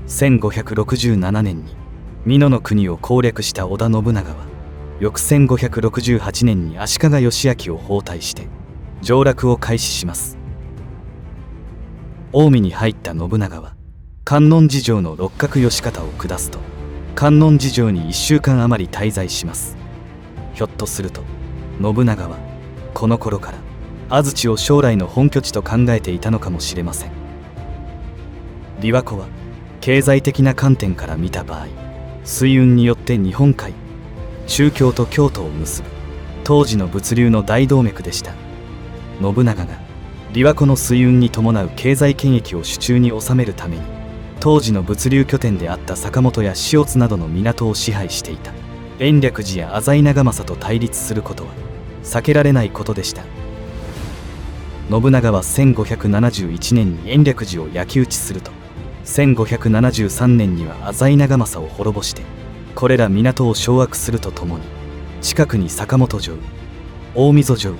1567年に美濃の国を攻略した織田信長は、翌1568年に足利義昭を包帯して上洛を開始します。近江に入った信長は観音寺城の六角義方を下すと、観音寺城に1週間余り滞在します。ひょっとすると信長はこの頃から安土を将来の本拠地と考えていたのかもしれません。琵琶湖は経済的な観点から見た場合、水運によって日本海、中京と京都を結ぶ当時の物流の大動脈でした。信長が琵琶湖の水運に伴う経済権益を手中に収めるために、当時の物流拠点であった坂本や塩津などの港を支配していた延暦寺や浅井長政と対立することは避けられないことでした。信長は1571年に延暦寺を焼き討ちすると、1573年には浅井長政を滅ぼして、これら港を掌握するとともに、近くに坂本城、大溝城、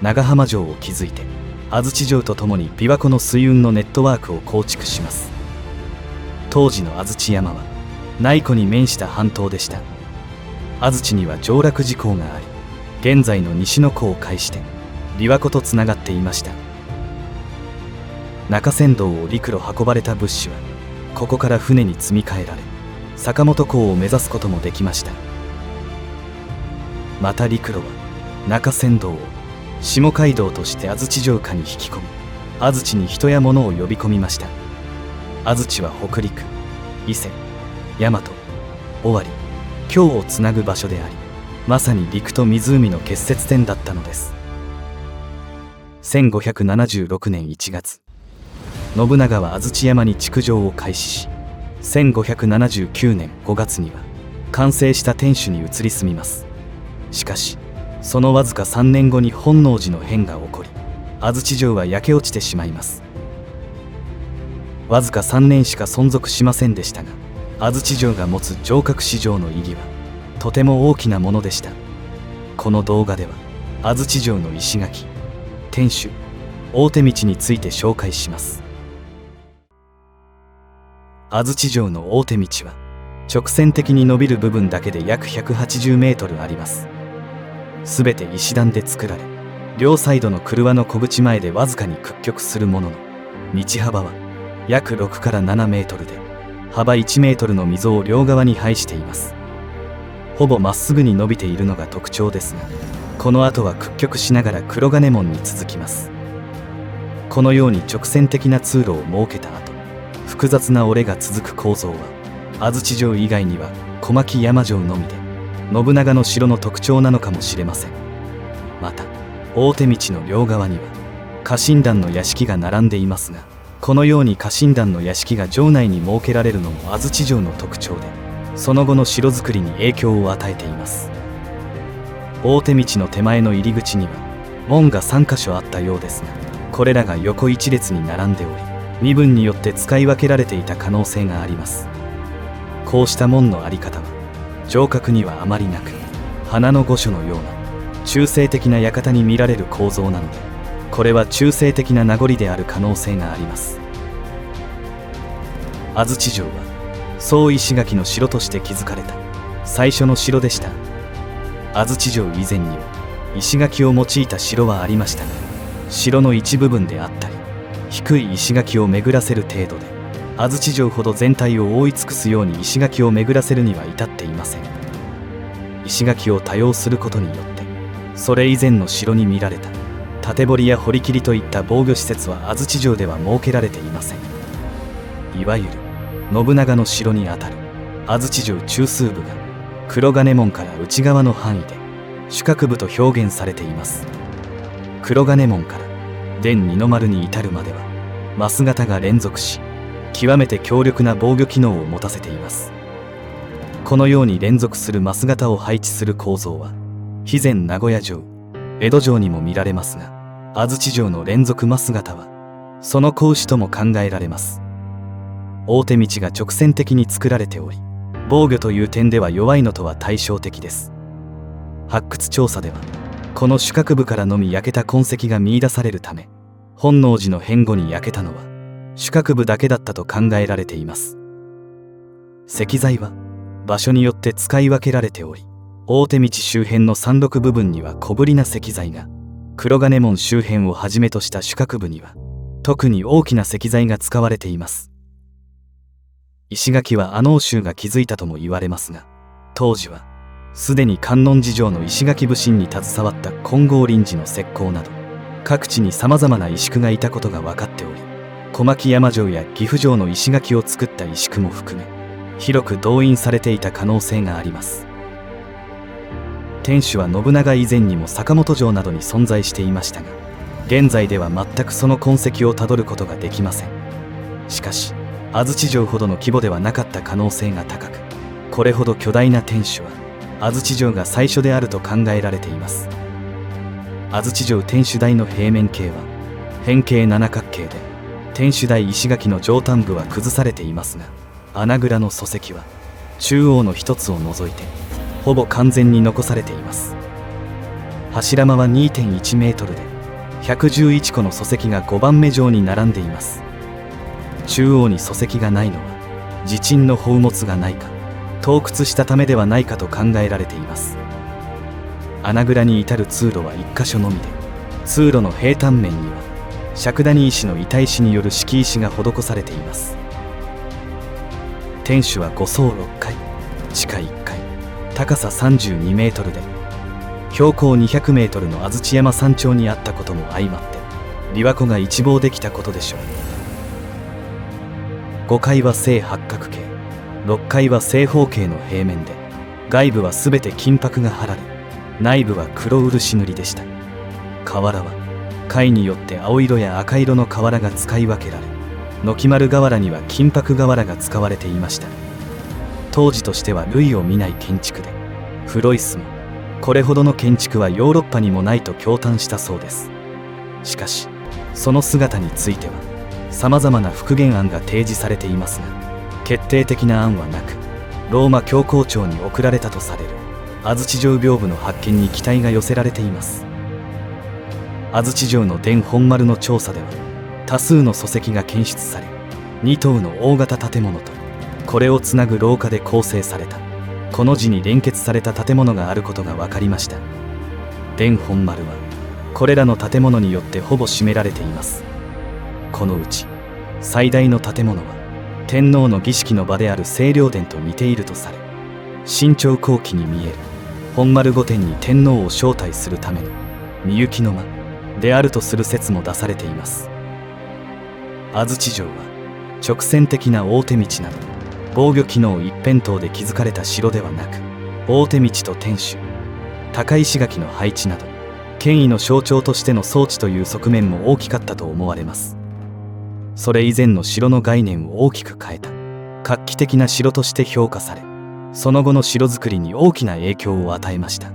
長浜城を築いて、安土城とともに琵琶湖の水運のネットワークを構築します。当時の安土山は内湖に面した半島でした。安土には上洛寺港があり、現在の西の湖を介して琵琶湖とつながっていました。中山道を陸路運ばれた物資はここから船に積み替えられ、坂本港を目指すこともできました。また陸路は中山道を下街道として安土城下に引き込み、安土に人や物を呼び込みました。安土は北陸、伊勢、大和、尾張、京をつなぐ場所であり、まさに陸と湖の結節点だったのです。1576年1月、信長は安土山に築城を開始し、1579年5月には完成した天守に移り住みます。しかしそのわずか3年後に本能寺の変が起こり、安土城は焼け落ちてしまいます。わずか3年しか存続しませんでしたが、安土城が持つ城郭市場の意義はとても大きなものでした。この動画では安土城の石垣、天守、大手道について紹介します。安土城の大手道は直線的に伸びる部分だけで約180メートルあります。すべて石段で作られ、両サイドの廓の小口前でわずかに屈曲するものの、道幅は約6から7メートルで、幅1メートルの溝を両側に配しています。ほぼまっすぐに伸びているのが特徴ですが、この後は屈曲しながら黒金門に続きます。このように直線的な通路を設けた後、複雑な折れが続く構造は安土城以外には小牧山城のみで信長の城の特徴なのかもしれません。また大手道の両側には家臣団の屋敷が並んでいますが、このように家臣団の屋敷が城内に設けられるのも安土城の特徴で、その後の城づくりに影響を与えています。大手道の手前の入り口には門が3カ所あったようですが、これらが横一列に並んでおり、身分によって使い分けられていた可能性があります。こうした門のあり方は城郭にはあまりなく、花の御所のような中世的な館に見られる構造なので、これは中世的な名残である可能性があります。安土城は総石垣の城として築かれた最初の城でした。安土城以前には石垣を用いた城はありましたが、城の一部分であったり低い石垣を巡らせる程度で、安土城ほど全体を覆い尽くすように石垣を巡らせるには至っていません。石垣を多用することによって、それ以前の城に見られた縦堀や堀切といった防御施設は安土城では設けられていません。いわゆる信長の城にあたる安土城中枢部が黒金門から内側の範囲で主郭部と表現されています。黒金門から殿二の丸に至るまでは枡形が連続し、極めて強力な防御機能を持たせています。このように連続する枡形を配置する構造は肥前名古屋城、江戸城にも見られますが、安土城の連続枡形はその構主とも考えられます。大手道が直線的に作られており、防御という点では弱いのとは対照的です。発掘調査ではこの主郭部からのみ焼けた痕跡が見出されるため、本能寺の変後に焼けたのは主郭部だけだったと考えられています。石材は場所によって使い分けられており、大手道周辺の山麓部分には小ぶりな石材が、黒金門周辺をはじめとした主郭部には特に大きな石材が使われています。石垣は阿能衆が築いたとも言われますが、当時はすでに観音寺城の石垣部神に携わった金剛輪寺の石膏など各地にさまざまな石工がいたことが分かっており、小牧山城や岐阜城の石垣を作った石工も含め広く動員されていた可能性があります。天守は信長以前にも坂本城などに存在していましたが、現在では全くその痕跡をたどることができません。しかし安土城ほどの規模ではなかった可能性が高く、これほど巨大な天守は安土城が最初であると考えられています。安土城天守台の平面形は変形七角形で、天守台石垣の上端部は崩されていますが、穴蔵の礎石は中央の一つを除いてほぼ完全に残されています。柱間は 2.1 メートルで、111個の礎石が5番目状に並んでいます。中央に礎石がないのは地鎮の宝物がないか、盗掘したためではないかと考えられています。穴蔵に至る通路は1箇所のみで、通路の平坦面には尺谷石の板石による敷石が施されています。天守は5層6階、地下1階、高さ32メートルで、標高200メートルの安土山山頂にあったことも相まって琵琶湖が一望できたことでしょう。5階は正八角形、6階は正方形の平面で、外部はすべて金箔が貼られ、内部は黒漆塗りでした。瓦は階によって青色や赤色の瓦が使い分けられ、軒丸瓦には金箔瓦が使われていました。当時としては類を見ない建築で、フロイスもこれほどの建築はヨーロッパにもないと驚嘆したそうです。しかしその姿についてはさまざまな復元案が提示されていますが、決定的な案はなく、ローマ教皇庁に送られたとされる安土城屏風の発見に期待が寄せられています。安土城の伝本丸の調査では多数の礎石が検出され、2棟の大型建物とこれをつなぐ廊下で構成されたこの字に連結された建物があることが分かりました。伝本丸はこれらの建物によってほぼ占められています。このうち最大の建物は天皇の儀式の場である清涼殿と似ているとされ、清朝後期に見える本丸御殿に天皇を招待するための御幸の間であるとする説も出されています。安土城は直線的な大手道など防御機能一辺倒で築かれた城ではなく、大手道と天守、高石垣の配置など権威の象徴としての装置という側面も大きかったと思われます。それ以前の城の概念を大きく変えた画期的な城として評価され、その後の城づくりに大きな影響を与えました。